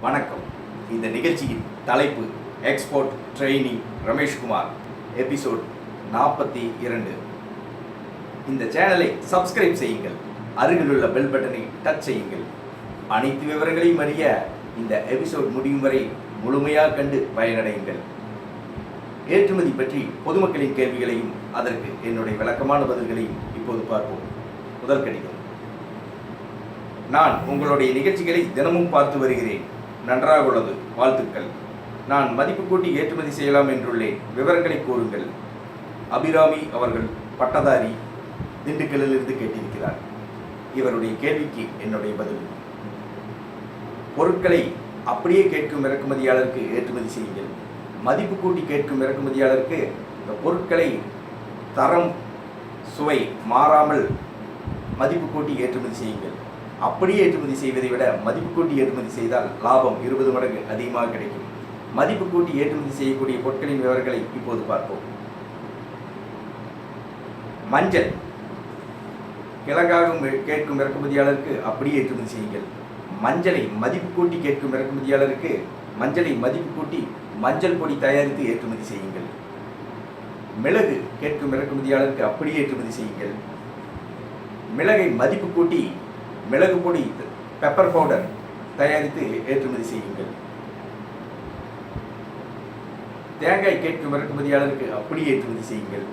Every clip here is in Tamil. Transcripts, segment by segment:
வணக்கம். இந்த நிகழ்ச்சியின் தலைப்பு எக்ஸ்போர்ட் ட்ரெயினிங் ரமேஷ்குமார், எபிசோட் 42. இந்த சேனலை சப்ஸ்கிரைப் செய்யுங்கள், அருகிலுள்ள பெல் பட்டனை டச் செய்யுங்கள். அனைத்து விவரங்களையும் அறிய இந்த எபிசோட் முடியும் வரை முழுமையாக கண்டு பயனடையுங்கள். ஏற்றுமதி பற்றி பொதுமக்களின் கேள்விகளையும் அதற்கு என்னுடைய விளக்கமான பதில்களையும் இப்போது பார்ப்போம். முதல் கடிதம். நான் உங்களுடைய நிகழ்ச்சிகளை தினமும் பார்த்து வருகிறேன். நன்றாக உள்ளது, வாழ்த்துக்கள். நான் மதிப்பு கூட்டி ஏற்றுமதி செய்யலாம் என்றுள்ளேன், விவரங்களை கூறுங்கள். அபிராமி அவர்கள், பட்டதாரி, திண்டுக்கல்லிலிருந்து கேட்டிருக்கிறார். இவருடைய கேள்விக்கு என்னுடைய பதில்: பொருட்களை அப்படியே கேட்கும் இறக்குமதியாளருக்கு ஏற்றுமதி செய்யுங்கள். மதிப்பு கூட்டி கேட்கும் இறக்குமதியாளருக்கு இந்த பொருட்களை தரம் சுவை மாறாமல் மதிப்பு கூட்டி ஏற்றுமதி செய்யுங்கள். அப்படியே ஏற்றுமதி செய்வதை விட மதிப்பு கூட்டி ஏற்றுமதி செய்தால் லாபம் 20 மடங்கு அதிகமாக கிடைக்கும். மதிப்பு கூட்டி ஏற்றுமதி செய்யக்கூடிய பொருட்களின் விவரங்களை இப்போது பார்ப்போம். மஞ்சள் கிழங்காக கேட்கும் இறக்குமதியாளருக்கு அப்படியே ஏற்றுமதி செய்யுங்கள். மஞ்சளை மதிப்பு கூட்டி கேட்கும் இறக்குமதியாளருக்கு மஞ்சளை மதிப்பு கூட்டி மஞ்சள் பொடி தயாரித்து ஏற்றுமதி செய்யுங்கள். மிளகு கேட்கும் இறக்குமதியாளருக்கு அப்படியே ஏற்றுமதி செய்யுங்கள். மிளகை மதிப்பு கூட்டி மிளகு பொடி பெப்பர் பவுடர் தயாரித்து ஏற்றுமதி செய்யுங்கள். தேங்காய் கேட்கும் இறக்குமதியாளருக்கு அப்படியே ஏற்றுமதி செய்யுங்கள்.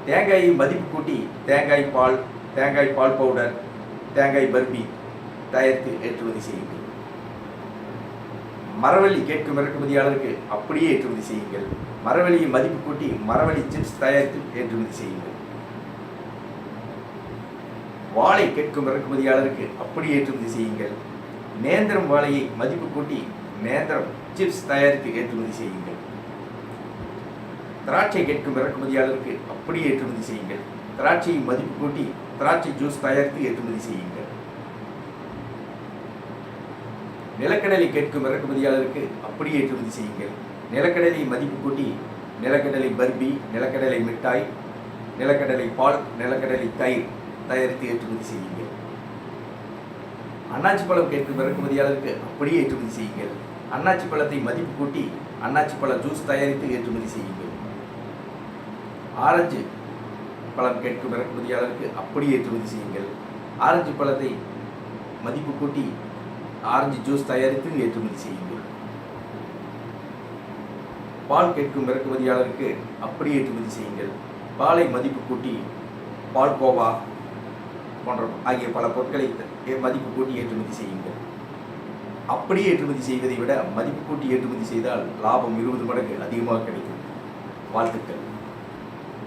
தேங்காயை மதிப்பு கூட்டி தேங்காய் பால் பவுடர், தேங்காய் பர்பி தயாரித்து ஏற்றுமதி செய்யுங்கள். மரவள்ளி கேட்கும் இறக்குமதியாளருக்கு அப்படியே ஏற்றுமதி செய்யுங்கள். மரவள்ளியை மதிப்பு கூட்டி மரவள்ளி சிப்ஸ் தயாரித்து ஏற்றுமதி செய்யுங்கள். வாழை கேட்கும் இறக்குமதியாளருக்கு அப்படியே ஏற்றுமதி செய்யுங்கள். நேந்திரம் வாழையை மதிப்பு கூட்டி நேந்திரம் சிப்ஸ் தயாரித்து ஏற்றுமதி செய்யுங்கள். திராட்சை கேட்கும் இறக்குமதியாளருக்கு அப்படியே ஏற்றுமதி செய்யுங்கள். திராட்சையை மதிப்பு கூட்டி திராட்சை ஜூஸ் தயாரித்து ஏற்றுமதி செய்யுங்கள். நிலக்கடலை கேட்கும் இறக்குமதியாளருக்கு அப்படியே ஏற்றுமதி செய்யுங்கள். நிலக்கடலை மதிப்பு கூட்டி நிலக்கடலை பர்பி, நிலக்கடலை மிட்டாய், நிலக்கடலை பால், நிலக்கடலை தயிர் தயாரித்து ஏற்றுமதி செய்யுங்கள். அன்னாச்சி பழம் கேட்கும் இறக்குமதியாளருக்கு அப்படியே ஏற்றுமதி செய்யுங்கள். அன்னாச்சி பழத்தை மதிப்பு கூட்டி அன்னாச்சி பழ ஜூஸ் தயாரித்து ஏற்றுமதி செய்யுங்கள். ஆரஞ்சு பழம் கேட்கும் இறக்குமதியாளருக்கு அப்படியே ஏற்றுமதி செய்யுங்கள். ஆரஞ்சு பழத்தை மதிப்பு கூட்டி ஆரஞ்சு ஜூஸ் தயாரித்து ஏற்றுமதி செய்யுங்கள். பால் கேட்கும் இறக்குமதியாளருக்கு அப்படியே ஏற்றுமதி செய்யுங்கள். பாலை மதிப்பு கூட்டி பால்கோவா போன்ற ஆகிய பல பொருட்களை மதிப்பு கூட்டி ஏற்றுமதி செய்யுங்கள். அப்படியே ஏற்றுமதி செய்வதை விட மதிப்பு கூட்டி ஏற்றுமதி செய்தால் லாபம் 20 மடங்கு அதிகமாக கிடைக்கும். வாழ்த்துக்கள்.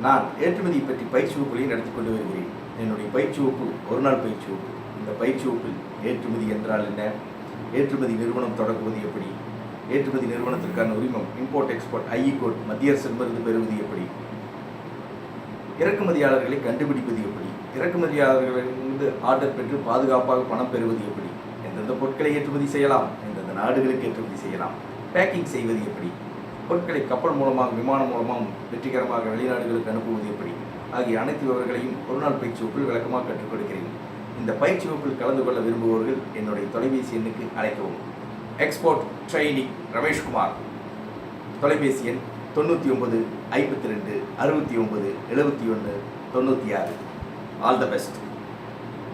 நான் ஏற்றுமதி பற்றி பயிற்சி வகுப்புகளை நடத்தி கொண்டு வருகிறேன். என்னுடைய பயிற்சி வகுப்பு ஒரு நாள் பயிற்சி வகுப்பு. இந்த பயிற்சி வகுப்பில் ஏற்றுமதி என்றால் என்ன, ஏற்றுமதி நிறுவனம் தொடங்குவது எப்படி, ஏற்றுமதி நிறுவனத்திற்கான உரிமம் இம்போர்ட் எக்ஸ்போர்ட் ஐஇ கோட் மத்திய அரசிடமிருந்து பெறுவது எப்படி, இறக்குமதியாளர்களை கண்டுபிடிப்பது எப்படி, இறக்குமதியாளர்களிலிருந்து ஆர்டர் பெற்று பாதுகாப்பாக பணம் பெறுவது எப்படி, எந்தெந்த பொருட்களை ஏற்றுமதி செய்யலாம், எந்தெந்த நாடுகளுக்கு ஏற்றுமதி செய்யலாம், பேக்கிங் செய்வது எப்படி, பொருட்களை கப்பல் மூலமாக விமானம் மூலமாக வெற்றிகரமாக வெளிநாடுகளுக்கு அனுப்புவது எப்படி ஆகிய அனைத்து விவரங்களையும் ஒரு நாள் பயிற்சி வகுப்பில் விளக்கமாக கற்றுக் கொடுக்கிறேன். இந்த பயிற்சி வகுப்பில் கலந்து கொள்ள விரும்புபவர்கள் என்னுடைய தொலைபேசி எண்ணுக்கு அழைக்கவும். Export training Rameshkumar. தொலைபேசி எண் 99 52 69 71 96. All the best.